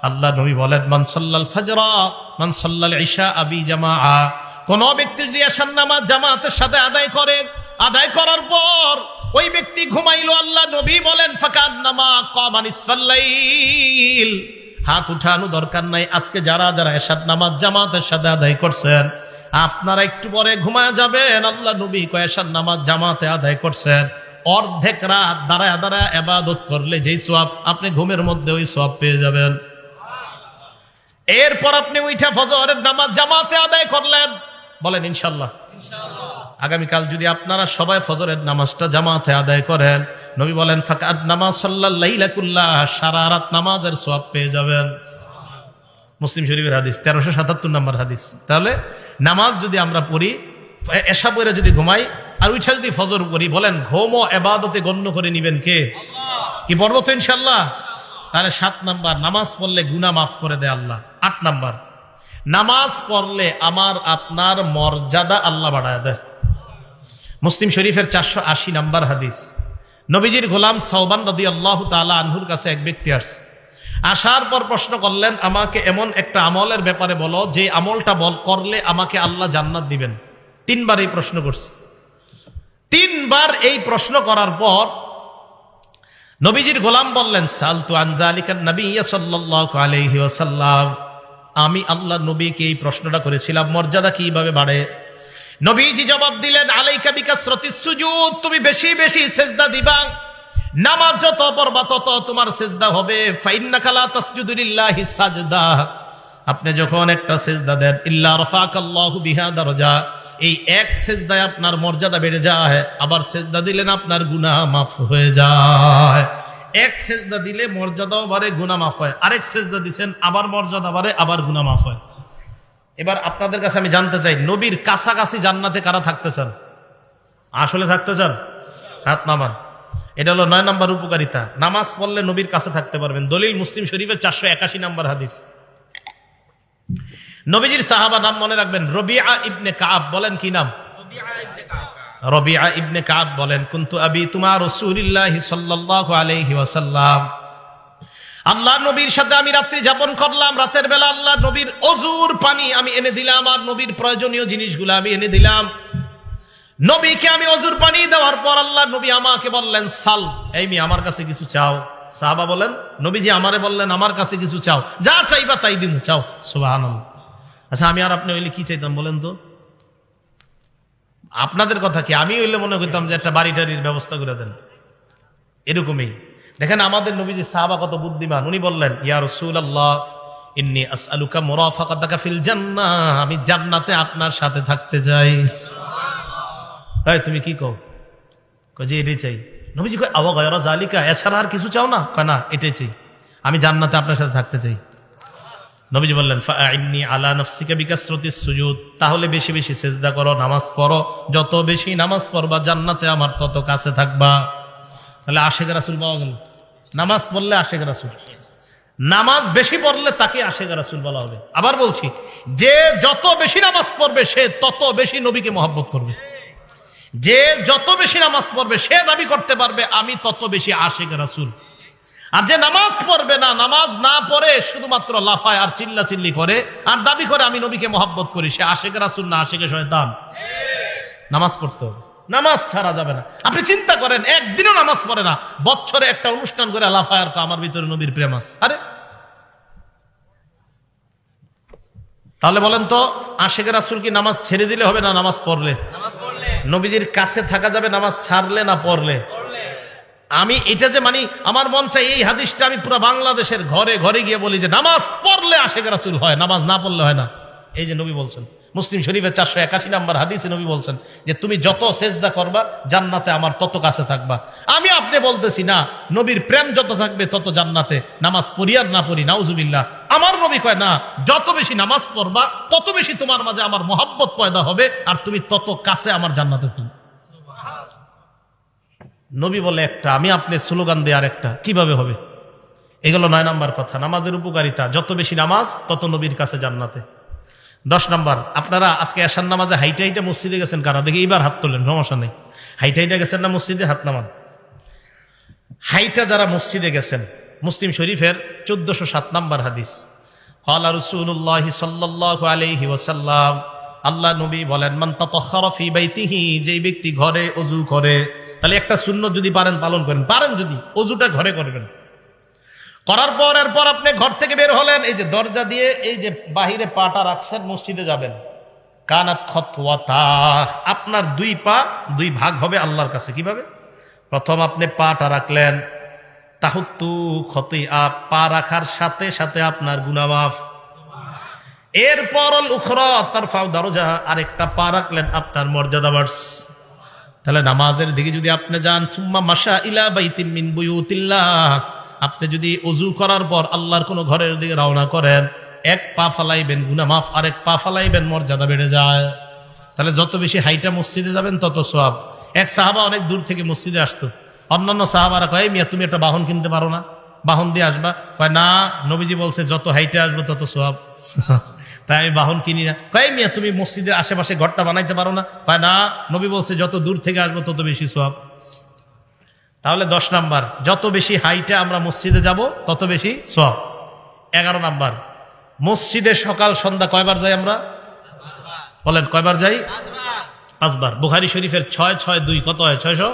আল্লাহ নবী বলেন, মান সাল্লাল ফাজরা মান সাল্লাল ইশা বি জামাআ, কোন ব্যক্তি যদি এশার নামাজ জামাতের সাথে আদায় করার পর ওই ব্যক্তি ঘুমাইলো, আল্লাহ নবী বলেন ফাকান্নামা ক্বামা নিসফাল লাইল। হাত উঠানো দরকার নাই। আজকে যারা এশার নামাজ জামাতের সাথে আদায় করছেন, আপনারা একটু পরে ঘুমায় যাবেন। আল্লাহ নবী কয় এশার নামাজ জামাতে আদায় করছেন, অর্ধেক রাত দাঁড়ায় ইবাদত করলে যেই সওয়াব, আপনি ঘুমের মধ্যে ওই সওয়াব পেয়ে যাবেন। এরপর আপনি উঠা ফজরের নামাজ জামাতে আদায় করলেন, বলেন ইনশাআল্লাহ। আগামীকাল যদি আপনারা সবাই ফজরের নামাজটা জামাতে আদায় করেন, নবী বলেন ফাকাদ নামাজ সাল্লাল লাইলা কুল্লাহ, সারা রাত নামাজের সওয়াব পেয়ে যাবেন। মুসলিম শরীফের হাদিস, 1377 নম্বর হাদিস। তাহলে নামাজ যদি আমরা পড়ি, এশা পড়ে যদি ঘুমাই, আর উঠা যদি ফজর পড়ি, বলেন ঘুম ও ইবাদতে গণ্য করে নিবেন কে? আল্লাহ। কি পড়বো তো ইনশাআল্লাহ। তাহলে 7 নাম্বার, নামাজ পড়লে গুনাহ মাফ করে দেয় আল্লাহ। 8 নাম্বার, নামাজ পড়লে আমার আপনার মর্যাদা আল্লাহ বাড়ায় দেয়। মুসলিম শরীফের 480 নম্বর হাদিস। নবীজির গোলাম সাওবান রাদিয়াল্লাহু তাআলা আনহুর কাছে এক ব্যক্তি আসছে। আসার পর প্রশ্ন করলেন, আমাকে এমন একটা আমলের ব্যাপারে বলো যে আমলটা করলে আমাকে আল্লাহ জান্নাত দিবেন। 3 বার এই প্রশ্ন করছে। 3 বার এই প্রশ্ন করার পর নবীজির গোলাম বললেন, সালতু আন যালিকা নবী সাল্লাল্লাহু আলাইহি ওয়াসাল্লাম, আমি আল্লাহ নবীকে এই প্রশ্নটা করেছিলাম, মর্যাদা কিভাবে বাড়ে। নবীজি জবাব দিলেন, আলাইকা বিকাসরাতিস সুজুদ, তুমি বেশি বেশি সিজদা দিবা। নামাজ যত পড়বা তত তোমার সিজদা হবে। ফাইন্নাকা লা তাসজুদু লিল্লাহি সাজদা, আপনি যখন একটা সিজদা দেন, ইল্লা রাফাকাল্লাহু বিহা দারাজা, এই এক সিজদায় আপনার মর্যাদা বেড়ে যায়। আবার সিজদা দিলেন আপনার গুনাহ মাফ হয়ে যায়। এক সিজদা দিলে মর্যাদাও বাড়ে, গুনাহ মাফ হয়। আরেক সিজদা দিবেন, আবার মর্যাদা বাড়ে, আবার গুনাহ মাফ হয়। এবার আপনাদের কাছে আমি জানতে চাই, নবীর কাছাকাছি জান্নাতে কারা থাকতে চান? আসলে থাকতে চান? হাত নামান। এটা হলো 9 নম্বর উপকারিতা। নামাজ পড়লে নবীর কাছে থাকতে পারবেন। দলিল মুসলিম শরীফের 481 নম্বর হাদিস। নবীজির সাহাবা নাম মনে রাখবেন, রবিআ ইবনে কাব। বলেন কি নাম? রবিআ ইবনে কাব বলেন, কুনতু আবিতু মা রাসূলিল্লাহি সাল্লাল্লাহু আলাইহি ওয়াসাল্লাম, আল্লাহ নবীর সাথে আমি রাত্রি যাপন করলাম। রাতের বেলা আল্লাহ নবীর ওযুর পানি আমি এনে দিলাম, আর নবীর প্রয়োজনীয় জিনিসগুলো আমি এনে দিলাম। নবীকে আমি ওযুর পানি দেওয়ার পর আল্লাহ নবী আমাকে বললেন, সাল, এই মেয়ে আমার কাছে কিছু চাও। সাহাবা বলেন, নবীজি আমারে বললেন আমার কাছে কিছু চাও, যা চাইবা তাই দিমু, চাও। সুবহানাল্লাহ। আচ্ছা, আমি আর আপনি হইলে কি চাইতাম বলেন তো? আপনাদের কথা কি, আমি হইলে মনে করতাম যে একটা বাড়ি টাড়ির ব্যবস্থা করে দেন, এরকমই। দেখেন আমাদের নবীজি সাহাবা কত বুদ্ধিমান। উনি বললেন, ইয়া রাসূলুল্লাহ ইন্নী আসআলুকা মুরাফাকাতাকা ফিল জান্নাহ, আমি জান্নাতে আপনার সাথে থাকতে চাই। তাই তুমি কি কও? কয় যে এটাই চাই। নবীজি কয় আওয়া গায়রা যালিকা, এছাড়া আর কিছু চাও না? কয় না, এটাই চাই, আমি জান্নাতে আপনার সাথে থাকতে চাই। নবীজি বললেন, ফাআইন্নী আলা নাফসিকা বিকাসরাতিস সুজুদ, তাহলে বেশি বেশি সিজদা করো, নামাজ পড়ো, যত বেশি নামাজ পড়বা জান্নাতে আমার তত কাছে থাকবা। তাহলে আশিক রাসূল পাওয়া গেল। নামাজ পড়লে আশিক রাসূল, নামাজ বেশি পড়লে তাকে আশিক রাসূল বলা হবে। আবার বলছি, যে যত বেশি নামাজ পড়বে সে তত বেশি নবীকে মহব্বত করবে। যে যত বেশি নামাজ পড়বে সে দাবি করতে পারবে আমি তত বেশি আশিক রাসূল। আর যে নামাজ পড়বে না, নামাজ না পড়ে শুধুমাত্র লাফায় আর চিল্লা চিল্লি করে আর দাবি করে আমি নবীকে মহব্বত করি, সে আশিক রাসূল না আশিকে শয়তান। নামাজ পড়তে হবে, নামাজ ছাড়া যাবে না। আপনি চিন্তা করেন, একদিনও নামাজ পড়ে না, বছরে একটা অনুষ্ঠান করে লাফায় আর আমার ভিতরে নবীর প্রেম আছে। আরে তাহলে বলেন তো, আশিক রাসূল কি নামাজ ছেড়ে দিলে হবে না নামাজ পড়লে? নবীজির কাছে থাকা যাবে নামাজ ছাড়লে না পড়লে? আমি এটা যে মানি, আমার মন চাই এই হাদিসটা আমি পুরো বাংলাদেশের ঘরে ঘরে গিয়ে বলি যে নামাজ পড়লে আশিক রাসূল হয়, নামাজ না পড়লে হয় না। এই যে নবী বলছেন, মুসলিম শরীফের 481 নম্বর হাদিসে নবী বলছেন যে তুমি যত সেজদা করবা জান্নাতে আমার তত কাছে থাকবা। আমি আপনি বলতেছি না, নবীর প্রেম যত থাকবে তত জান্নাতে, নামাজ পড়ি আর না পড়ি নাউজুবিল্লাহ। আমার নবী কয় না, যত বেশি নামাজ পড়বা তত বেশি তোমার মাঝে আমার মহব্বত পয়দা হবে আর তুমি তত কাছে আমার জান্নাতে থাকবে। নবী বলে একটা, আমি আপনি স্লোগান দিয়ে আর একটা, কিভাবে হবে? এগুলো 9 নম্বর কথা, নামাজের উপকারিতা। যত বেশি নামাজ তত নবীর কাছে জান্নাতে। 10 নম্বর, আপনারা আজকে এশার নামাজে হাইটা হাইটা মসজিদে গেছেন কারা? দেখি এইবার হাত তোলেন, সমস্যা নেই। হাইটা হাইটা গেছেন না মসজিদে? হাত নামান। হাইটা যারা মসজিদে গেছেন, মুসলিম শরীফের 1407 নম্বর হাদিস, ক্বালা রাসূলুল্লাহ সাল্লাল্লাহু আলাইহি ওয়াসাল্লাম, আল্লাহ নবী বলেন, মান তাতাহহারা ফি বাইতিহি, যে ব্যক্তি ঘরে ওযু করে, তাহলে একটা সুন্নাত যদি পারেন পালন করেন, পারেন যদি ওযুটা ঘরে করবেন। করার পর এরপর আপনি ঘর থেকে বের হলেন, এই যে দরজা দিয়ে এই যে বাহিরে পাটা রাখছেন, মসজিদে যাবেন, কানাত খতওয়াতা, আপনার 2 পা 2 ভাগ হবে আল্লাহর কাছে। কিভাবে? প্রথম আপনি পাটা রাখলেন, তাহুত্তু খতিআ, পা রাখার সাথে সাথে আপনার গুনাহ মাফ। এরপর আল উখরা তারফাউ দারজা, আরেকটা পা রাখলেন, আপনার মর্যাদা বাড়ছে। তাহলে নামাজের দিকে যদি আপনি যান, সুম্মা মাশা ইলা বাইতিন মিন বুয়ুতিল্লাহ, আপনি যদি ওযু করার পর আল্লাহর কোন ঘরের দিকে রওনা করেন, 1 পা ফালাইবেন গুনাহ মাফ, আর 1 পা ফালাইবেন মর্যাদা বেড়ে যায়। তাহলে যত বেশি হাইটা মসজিদে যাবেন তত সওয়াব। এক সাহাবা অনেক দূর থেকে মসজিদে আসতো, অন্যান্য সাহাবারা কয়, মিয়া তুমি একটা বাহন কিনতে পারো না, বাহন দিয়ে আসবা? কয় না, নবীজি বলছে যত হাইটে আসবো তত সওয়াব, তাই আমি বাহন কিনি না। কয় মিয়া তুমি মসজিদের আশেপাশে ঘরটা বানাইতে পারো না? কয় না, নবী বলছে যত দূর থেকে আসবো তত বেশি সওয়াব। তাহলে 10 নাম্বার, যত বেশি হাইটে আমরা মসজিদে যাব তত বেশি সওয়াব। 11 নাম্বার, মসজিদে সকাল সন্ধ্যা কয়বার যাই আমরা? বলেন কয়বার যাই? 5 বার। বুখারী শরীফের 662 কত হয়? 600।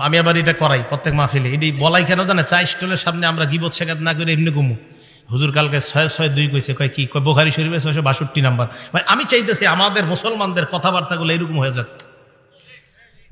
আমি আবার এটা করাই প্রত্যেক মাহফিলে। এটি বলাই কেন জানে? চা স্টলের সামনে আমরা গিবত শেখাত না করে এমনি ঘুমু। হুজুর কালকে 662 কইছে, কয় কি? কয় বুখারী শরীফের 662 নাম্বার। মানে আমি চাইতেছি আমাদের মুসলমানদের কথাবার্তাগুলো এরকম হয়ে যাক,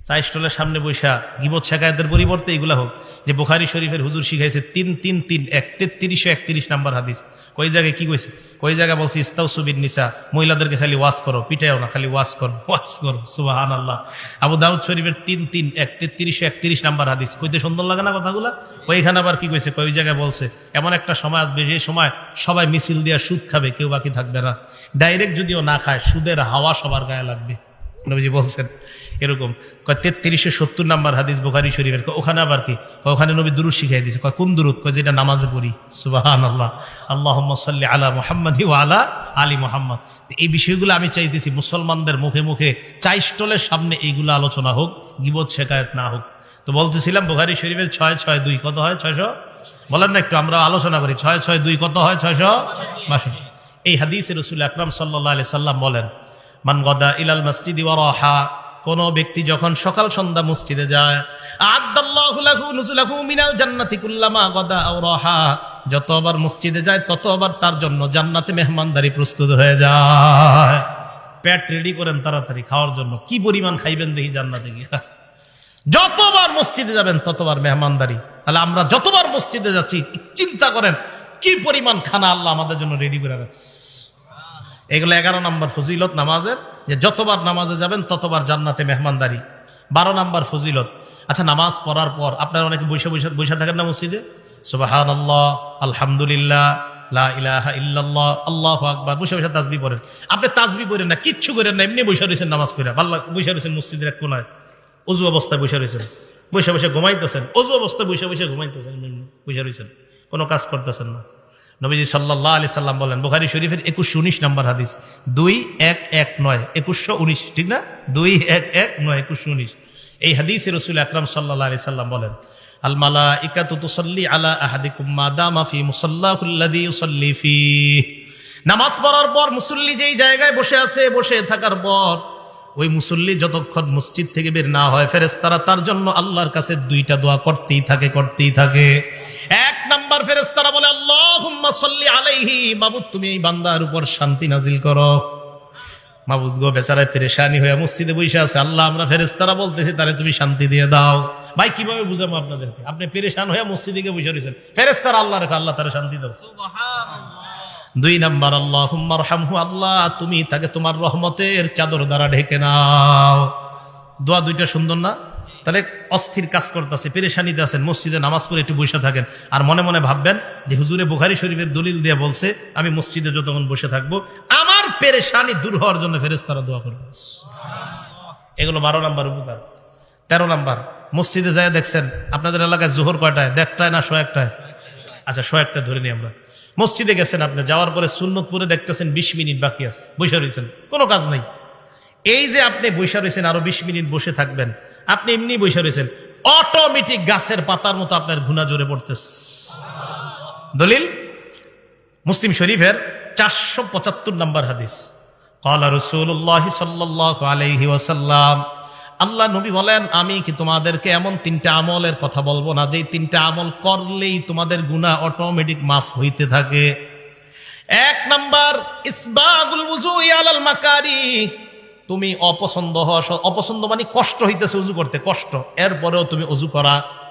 চা স্টলের সামনে বৈশা গিবত শেখায়তের পরিবর্তে এগুলা হোক যে বুখারী শরীফের হুজুর শিখাইছে 3-3-3-1 3331 নাম্বার হাদিস। কই জায়গায় কি কইছে? কই জায়গায় বলছে ইস্তাউসু বিন নিসা, মহিলাদেরকে খালি ওয়াজ করো, পিটাইও না, খালি ওয়াজ করো, ওয়াজ করো। সুবহানাল্লাহ। আবু দাউদ শরীফের 3-3-1 3331 নাম্বার হাদিস। কইতে সুন্দর লাগে না কথাগুলা? ওইখানে আবার কি কইছে? কই জায়গায় বলছে এমন একটা সময় আসবে, যে সময় সবাই মিছিল দিয়া সুদ খাবে, কেউ বাকি থাকবে না। ডাইরেক্ট যদিও না খায়, সুদের হাওয়া সবার গায়ে লাগবে। নবীজি বলছেন এরকম 3370 নাম্বার হাদিস বুখারী শরীফের। ওখানে আবার কি? ওখানে নবী দুরূদ শিখিয়ে দিয়েছে। কোন দুরূদ? যেটা নামাজে পড়ি, সুবহানাল্লাহ, আল্লাহুম্মা সাল্লি আলা মুহাম্মাদি ওয়া আলা আলি মুহাম্মাদ। এই বিষয়গুলো আমি চাইতেছি মুসলমানদের মুখে মুখে চাই স্টলের সামনে এইগুলো আলোচনা হোক, গীবত শেখায়ত না হোক। তো বলতেছিলাম বুখারী শরীফের 662 কত হয়? 600 বলেন না একটু, আমরা আলোচনা করি। 662 কত হয়? 662। এই হাদিসে রাসূল আকরাম সাল্লাল্লাহু আলাইহি সাল্লাম বলেন, মান গাদা ইলাল মসজিদি ওয়া রাহা, কোন ব্যক্তি যখন সকাল সন্ধ্যা মসজিদে যায়, আ'আদাল্লাহু লাহু নুজুলাহু মিনাল জান্নাতি কুল্লামা গাদা আও রাহা, যতবার মসজিদে যায় ততবার তার জন্য জান্নাতে মেহমানদারি প্রস্তুত হয়ে যায়। পেট রেডি করেন তাড়াতাড়ি খাওয়ার জন্য। কি পরিমাণ খাইবেন দেখি জান্নাতে গিয়ে। যতবার মসজিদে যাবেন ততবার মেহমানদারি। তাহলে আমরা যতবার মসজিদে যাচ্ছি চিন্তা করেন কি পরিমাণ খানা আল্লাহ আমাদের জন্য রেডি করে রাখছে। এগুলো 11 নম্বর ফজিলত নামাজের, যে যতবার নামাজে যাবেন ততবার জান্নাতে মেহমানদারি। 12 নম্বর ফজিলত, আচ্ছা নামাজ পড়ার পর আপনারা অনেকে বসে থাকেন না মসজিদে, সুবহানাল্লাহ, আলহামদুলিল্লাহ, লা ইলাহা ইল্লাল্লাহ, আল্লাহু আকবার, বসে বসে তাসবিহ পড়েন। আপনি তাসবিহ পড়েন না, কিচ্ছু করেন না, এমনি বসে রয়েছেন নামাজ পড়ে, আল্লাহ বসে রয়েছেন মসজিদের এক কোনায়, অজু অবস্থায় বসে রয়েছেন, বসে বসে ঘুমাইতেছেন, অজু অবস্থায় বসে বসে ঘুমাইতেছেন, বসে রয়েছেন, কোনো কাজ করতেছেন না। নবীজি সাল্লাল্লাহু আলাইহি সাল্লাম বলেন, বুখারী শরীফের 2119 নম্বর হাদিস, 2119, 2119, ঠিক না? 2119, 2119। এই হাদিসে রাসূল আকরাম সাল্লাল্লাহু আলাইহি সাল্লাম বলেন, আল মালাইকাতু তুসাল্লি আলা আহাদিকুম মা দামা ফি মুসাল্লাহু আল্লাযী ইউসাল্লি ফীহ। নামাজ পড়ার পর মুসল্লি যেই জায়গায় বসে আছে, বসে থাকার পর ওই মুসল্লি যতক্ষণ মসজিদ থেকে বের না হয়, ফেরেশতারা তার জন্য আল্লাহর কাছে 2টা দোয়া করতেই থাকে। এক নাম্বার ফেরেশতারা বলে, আল্লাহুম্মা সাল্লি আলাইহি, মাবুদ তুমি এই বান্দার উপর শান্তি নাজিল করো। মাবুদ গো, বেচারা পেরেশানি হয়ে মসজিদে বসে আছে, আল্লাহ আমরা ফেরেশতারা বলতেছি তারে তুমি শান্তি দিয়ে দাও। ভাই কিভাবে বুঝাবো আপনাদেরকে? আপনি পেরেশান হয়ে মসজিদে গিয়ে বসে রয়েছেন, ফেরেশতারা আল্লাহ রেখে, আল্লাহ তারে শান্তি দাও, সুবহানাল্লাহ। 2 নাম্বার, আল্লাহুম্মা আরহামহু, আল্লাহ তুমি তাকে তোমার রহমতের চাদর দ্বারা ঢেকে নাও। দোয়া 2টা সুন্দর না? তাহলে অস্থির কাজ করতেছে, পেরেশানিতে আছেন, মসজিদে নামাজ পড়ে একটু বসে থাকেন, আর মনে মনে ভাববেন যে হুজুরে বুখারী শরীফের দলিল দিয়ে বলছে আমি মসজিদে যতক্ষণ বসে থাকবো আমার পেরেশানি দূর হওয়ার জন্য ফেরেশতারা দোয়া করবে। এগুলো 12 নাম্বার উপকার। 13 নাম্বার, মসজিদে যায় দেখছেন আপনাদের এলাকায় জোহর কয়টায়? 1টায় না 101টায়? আচ্ছা 101টা ধরে নিই আমরা। মসজিদে গেছেন আপনি, যাওয়ার পরে সুন্নত পড়ে দেখতেছেন 20 মিনিট বাকি আছে, বসে রয়েছেন, কোনো কাজ নাই। এই যে আপনি বসে রয়েছেন, আরো 20 মিনিট বসে থাকবেন, আপনি এমনি বসে রয়েছেন, অটোমেটিক গাছের পাতার মতো আপনার গুনাহ জোরে পড়তেছে। দলিল মুসলিম শরীফের 475 নম্বর হাদিস, ক্বালা রাসূলুল্লাহ সাল্লাল্লাহু আলাইহি ওয়াসাল্লাম, আল্লাহ নবী বলেন, আমি কি তোমাদেরকে এমন 3টা আমলের কথা বলবো না, যেই 3টা আমল করলেই তোমাদের গুনাহ অটোমেটিক মাফ হইতে থাকে? 1 নাম্বার, ইসবাগুল ওযুই আলাল মাকারিহ, তুমি অপছন্দ মানে কষ্ট হইতেছে অজু করতে, কষ্ট, এরপরেও তুমি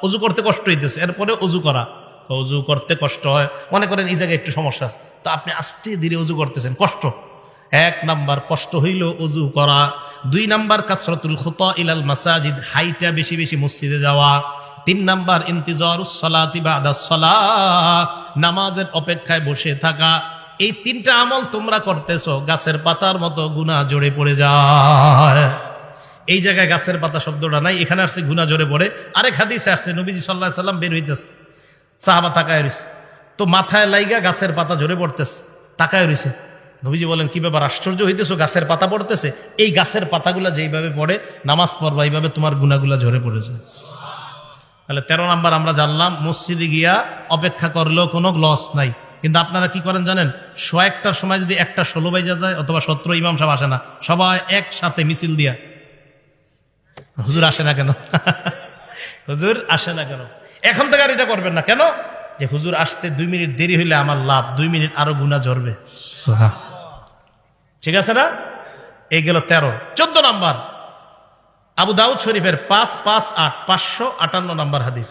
অজু করতে কষ্ট হইতেছে, এরপরে অজু করতে কষ্ট হয়, মনে করেন এই জায়গায় একটু সমস্যা আছে, তো আপনি আস্তে ধীরে অজু করতেছেন, কষ্ট। 1 নাম্বার কষ্ট হইল অজু করা। 2 নাম্বার, কাসরাতুল খুতা ইলাল মাসাজিদ, হাইটা বেশি বেশি মসজিদে যাওয়া। 3 নাম্বার, ইন্তিজারুস সালাতি বাদাস সালাহ, নামাজের অপেক্ষায় বসে থাকা। এই 3টা আমল তোমরা করতেছো, গাছের পাতার মতো গুনাহ জড়ে পড়ে যায়। এই জায়গায় গাছের পাতা শব্দটা নাই, এখানে আসছে গুনাহ জড়ে পড়ে। আরেক হাদিসে আসছে নবীজি সাল্লাল্লাহু আলাইহি সাল্লাম বের হইতেছে, সাহাবা তাকায় রইছে, তো মাথায় লাইগা গাছের পাতা ঝরে পড়তেছে, তাকায় রইছে। নবীজি বলেন, কি ব্যাপার, আশ্চর্য হইতেছো, গাছের পাতা পড়তেছে? এই গাছের পাতাগুলা যেইভাবে পড়ে নামাজ পড়বা, এইভাবে তোমার গুনাহগুলা ঝরে পড়েছে। তাহলে 13 নাম্বার আমরা জানলাম, মসজিদে গিয়া অপেক্ষা করলেও কোনো লস নাই। কিন্তু আপনারা কি করেন জানেন? 101টার সময় যদি 1:16 বাজে যায়, অথবা 17 ইমাম সাহেব আসে না, সবাই একসাথে মিছিল দিয়া, হুজুর আসে না কেন? হুজুর আসে না কেন? এখন থেকে আর এটা করবেন না। কেন? যে হুজুর আসতে 2 মিনিট দেরি হইলে আমার লাভ, 2 মিনিট আরো গুনাহ ঝরবে। ঠিক আছে না? এই গেল 13। 14 নাম্বার, আবু দাউদ শরীফের 558 নম্বর হাদিস,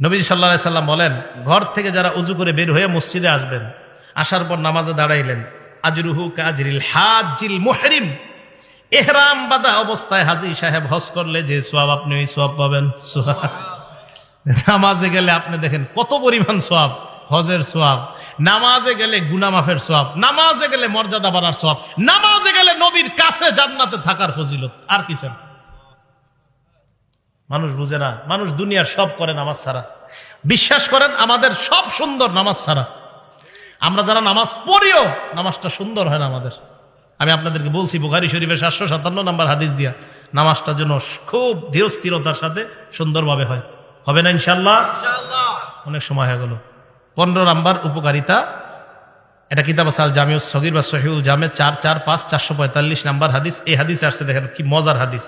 নবী সাল্লাল্লাহু আলাইহি সাল্লাম বলেন, ঘর থেকে যারা উযু করে বের হয়ে মসজিদে আসবেন, আসার পর নামাজে দাঁড়াইলেন, আজরুহু কাজরিল হাজিল মুহরিম, ইহরাম বাঁধা অবস্থায় হাজী সাহেব হজ করলে যে সওয়াব, আপনি ওই সওয়াব পাবেন। নামাজে গেলে আপনি দেখেন কত পরিমাণ সওয়াব, হজের সোয়াব, নামাজে গেলে গুনাহ মাফের সোয়াব, নামাজে গেলে মর্যাদা বাড়ার সোয়াব, নামাজে গেলে নবীর কাছে জান্নাতে থাকার ফজিলত। আর কি চান? মানুষ বুঝে না, মানুষ দুনিয়ার সব করে নামাজ ছাড়া। বিশ্বাস করেন আমাদের সব সুন্দর নামাজ ছাড়া। আমরা যারা নামাজ পড়িও নামাজটা সুন্দর হয় না আমাদের। আমি আপনাদেরকে বলছি বুখারী শরীফের 757 নম্বর হাদিস দিয়া, নামাজটা যেন খুব ধীর স্থিরতার সাথে সুন্দরভাবে হয়। হবে না ইনশাআল্লাহ? অনেক সময় হয়ে গেল। 15 নম্বর উপকারিতা, এটা কিতাব আছে আল জামিউস সগীর বা সহিহুল জামে 445 445 নম্বর হাদিস। এই হাদিসে আসছে, দেখেন কি মজার হাদিস।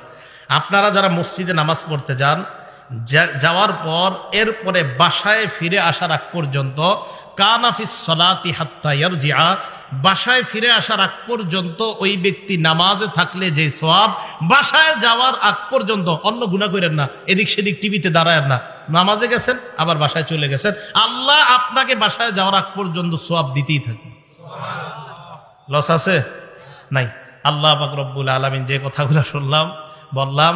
আপনারা যারা মসজিদে নামাজ পড়তে যান, যাওয়ার পর এরপরে বাসায় ফিরে আসার আগ পর্যন্ত, কানাফিস সালাতি হাত্তা ইয়ারজিআ, বাসায় ফিরে আসার আগ পর্যন্ত ওই ব্যক্তি নামাজে থাকলে যে সওয়াব, বাসায় যাওয়ার আগ পর্যন্ত অন্য গুনাহ করেন না, এদিক সেদিক টিভিতে দাঁড়ায়েন না, নামাজে গেছেন আবার বাসায় চলে গেছেন, আল্লাহ আপনাকে বাসায় যাওয়ার আগ পর্যন্ত সওয়াব দিতেই থাকে। লস আছে? নাই। আল্লাহ পাক রব্বুল আলামিন যে কথাগুলো শুনলাম বললাম,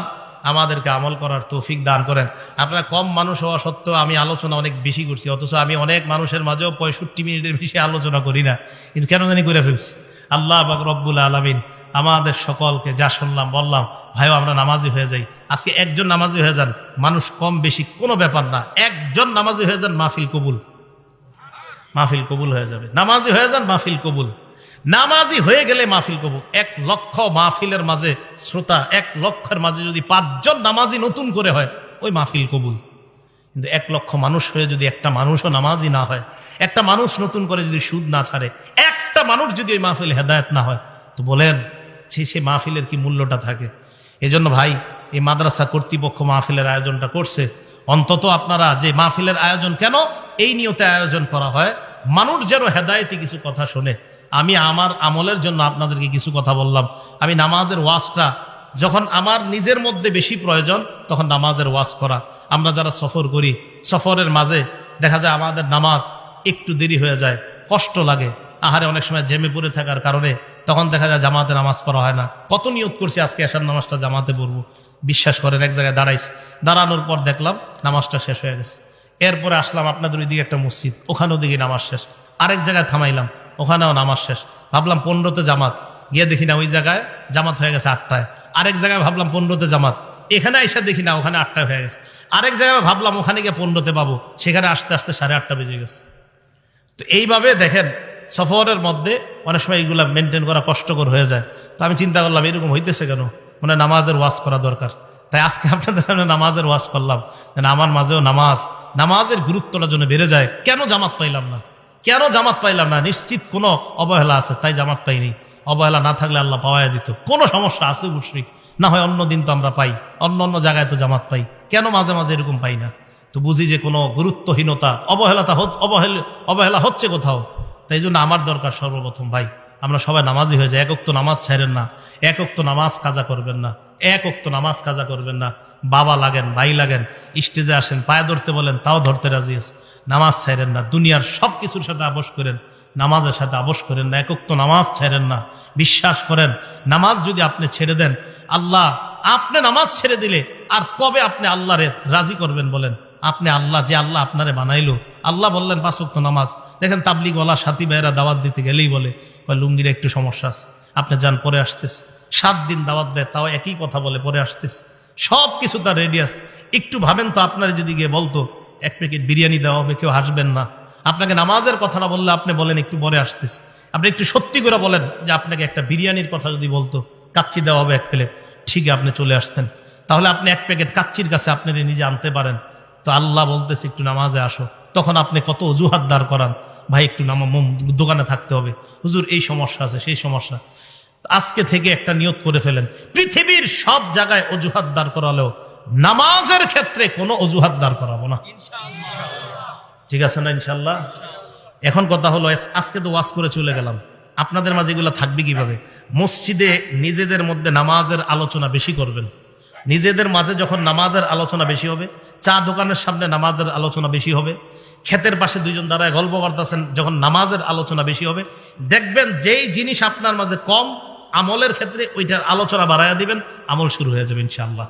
আমাদেরকে আমল করার তৌফিক দান করেন। আপনারা কম মানুষ হওয়া সত্ত্বেও আমি আলোচনা অনেক বেশি করছি, অথচ আমি অনেক মানুষের মাঝেও 65 মিনিটের বেশি আলোচনা করি না, কিন্তু কেন জানি করে ফেলছি। আল্লাহ পাক রব্বুল আলামিন আমাদের সকলকে যা শুনলাম বললাম, ভাইও আমরা নামাজি হয়ে যাই। আজকে একজন নামাজি হয়ে যান, মানুষ কম বেশি কোনো ব্যাপার না, একজন নামাজি হয়ে যান, মাহফিল কবুল, মাহফিল কবুল হয়ে যাবে। নামাজি হয়ে যান, মাহফিল কবুল। নামাজি হয়ে গেলে মাহফিল কবুল। 1 লক্ষ মাহফিলের মাঝে শ্রোতা, 1 লক্ষের মাঝে যদি 5 জন নামাজি নতুন করে হয়, ওই মাহফিল কবুল। কিন্তু 1 লক্ষ মানুষ হয়ে যদি একটা মানুষও নামাজি না হয়, একটা মানুষ নতুন করে যদি সুদ না ছাড়ে, একটা মানুষ যদি ওই মাহফিল হেদায়েত না হয়, তো বলেন সে মাহফিলের কি মূল্যটা থাকে? এজন্য ভাই, এই মাদ্রাসা কর্তৃপক্ষ মাহফিলের আয়োজনটা করছে, অন্তত আপনারা যে মাহফিলের আয়োজন কেন এই নিয়তে আয়োজন করা হয়, মানুষ যেন হেদায়েতি কিছু কথা শোনে। আমি আমার আমলের জন্য আপনাদেরকে কিছু কথা বললাম। আমি নামাজের ওয়াজটা যখন আমার নিজের মধ্যে বেশি প্রয়োজন, তখন নামাজের ওয়াজ করা। আমরা যারা সফর করি, সফরের মাঝে দেখা যায় আমাদের নামাজ একটু দেরি হয়ে যায়, কষ্ট লাগে, আহারে অনেক সময় জেমে পড়ে থাকার কারণে তখন দেখা যায় জামাতে নামাজ পড়া হয় না। কত নিয়ত করছি আজকে এশার নামাজটা জামাতে পড়বো, বিশ্বাস করেন এক জায়গায় দাঁড়াইছি, দাঁড়ানোর পর দেখলাম নামাজটা শেষ হয়ে গেছে। এরপরে আসলাম আপনাদের ওইদিকে একটা মসজিদ, ওখানেও দিকে নামাজ শেষ। আরেক জায়গায় থামাইলাম, ওখানেও নামাজ শেষ। ভাবলাম 15তে জামাত, গিয়ে দেখি না ওই জায়গায় জামাত হয়ে গেছে 8টায়। আরেক জায়গায় ভাবলাম 15তে জামাত, এখানে এসে দেখি না ওখানে 8টায় হয়ে গেছে। আরেক জায়গায় ভাবলাম ওখানে গিয়ে 15তে পাবো, সেখানে আসতে আসতে 8:30 বেজে গেছে। তো এইভাবে দেখেন সফরের মধ্যে অনেক সময় এইগুলা মেনটেন করা কষ্টকর হয়ে যায়। তো আমি চিন্তা করলাম এরকম হইতেছে কেন, মানে নামাজের ওয়াজ করা দরকার। তাই আজকে আপনাদের সামনে নামাজের ওয়াজ করলাম, যেন আমার মাঝেও নামাজের গুরুত্বটা যেন বেড়ে যায়। কেন জামাত পাইলাম না, কেন জামাত পাইলাম না? নিশ্চিত কোনো অবহেলা আছে, তাই জামাত পাইনি। অবহেলা না থাকলে আল্লাহ পাওয়াই দিত। কোনো সমস্যা আছে মুশরিক না হয় অন্য দিন তো আমরা পাই, অন্য জায়গায় তো জামাত পাই, কেন মাঝে মাঝে এরকম পাই না? তো বুঝি যে কোনো গুরুত্বহীনতা, অবহেলা হচ্ছে কোথাও। তাই জন্য আমার দরকার সর্বপ্রথম ভাই, আমরা সবাই নামাজি হয়ে যাই। 1 ওয়াক্ত নামাজ ছাড়েন না, 1 ওয়াক্ত নামাজ কাজা করবেন না, 1 ওয়াক্ত নামাজ কাজা করবেন না। বাবা লাগেন, ভাই লাগেন, স্টেজে আসেন, পায়ে ধরতে বলেন, তাও ধরতে রাজি আছে। নামাজ ছাড়েন না, দুনিয়ার সব কিছুর সাথে আপোষ করেন, নামাজের সাথে আপোষ করেন না। 1 ওয়াক্ত নামাজ ছাড়েন না। বিশ্বাস করেন, নামাজ যদি আপনি ছেড়ে দেন, আল্লাহ আপনি নামাজ ছেড়ে দিলে আর কবে আপনি আল্লাহরে রাজি করবেন বলেন? আপনি আল্লাহ, যে আল্লাহ আপনারে বানাইলো, আল্লাহ বললেন 5 ওয়াক্ত নামাজ। দেখেন তাবলিগওয়ালা সাথী ভাইয়েরা দাওয়াত দিতে গেলেই বলে লুঙ্গির একটু সমস্যা আছে, আপনি যান পরে আসতেছে। 7 দিন দাওয়াত দেয়, তাও একই কথা বলে পরে আসতেছে। সব কিছু তার রেডি আছে। একটু ভাবেন তো, আপনার যদি গিয়ে বলতো 1 প্যাকেট বিরিয়ানি দেওয়া হবে, কেউ হাসবেন না। আপনাকে নামাজের কথা না বললে আপনি বলেন একটু পরে আসতেছে। আপনি একটু সত্যি করে বলেন যে আপনাকে একটা বিরিয়ানির কথা যদি বলতো, কাচ্চি দেওয়া হবে 1 প্লেট, ঠিক আপনি চলে আসতেন। তাহলে আপনি 1 প্যাকেট কাচ্চির কাছে আপনি নিজে আনতে পারেন। তো আল্লাহ বলতেছে একটু নামাজে আসো, তখন আপনি কত অজুহাত দাঁড় করান, ভাই একটু দোকানে থাকতে হবে, হুজুর এই সমস্যা আছে, সেই সমস্যা। আজকে থেকে একটা নিয়ত করে ফেলেন, পৃথিবীর সব জায়গায় অজুহাত দাঁড় করালেও নামাজের ক্ষেত্রে কোনো অজুহাত দাঁড় করাবো না। ঠিক আছে না ইনশাল্লাহ? এখন কথা হলো, আজকে তো ওয়াজ করে চলে গেলাম, আপনাদের মাঝে এগুলো থাকবে কিভাবে? মসজিদে নিজেদের মধ্যে নামাজের আলোচনা বেশি করবেন। নিজেদের মাঝে যখন নামাজের আলোচনা বেশি হবে, চা দোকানের সামনে নামাজের আলোচনা বেশি হবে, ক্ষেতের পাশে 2 জন দাঁড়ায় গল্প করতেছেন, যখন নামাজের আলোচনা বেশি হবে, দেখবেন যেই জিনিস আপনার মাঝে কম আমলের ক্ষেত্রে ওইটার আলোচনা বাড়াইয়া দিবেন, আমল শুরু হয়ে যাবে ইনশাআল্লাহ।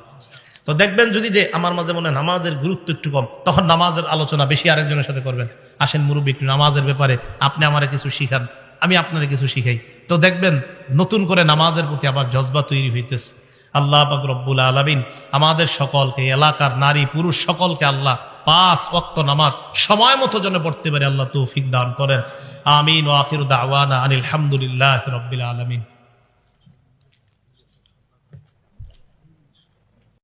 তো দেখবেন যদি যে আমার মাঝে মনে হয় নামাজের গুরুত্ব একটু কম, তখন নামাজের আলোচনা বেশি আরেকজনের সাথে করবেন। আসেন মুরব্বী, একটু নামাজের ব্যাপারে আপনি আমারে কিছু শিখান, আমি আপনারে কিছু শিখাই। তো দেখবেন নতুন করে নামাজের প্রতি আবার জজবা তৈরি হইতেছে। আল্লাহ পাক রব্বুল আলামিন আমাদের সকলকে, এলাকার নারী পুরুষ সকলকে আল্লাহ 5 ওয়াক্ত নামাজ সময় মতো যেন পড়তে পারে আল্লাহ তৌফিক দান করেন। আমিন। ওয়া আখিরু দাওয়ানা আনিল হামদুলিল্লাহি রাব্বিল আলামিন।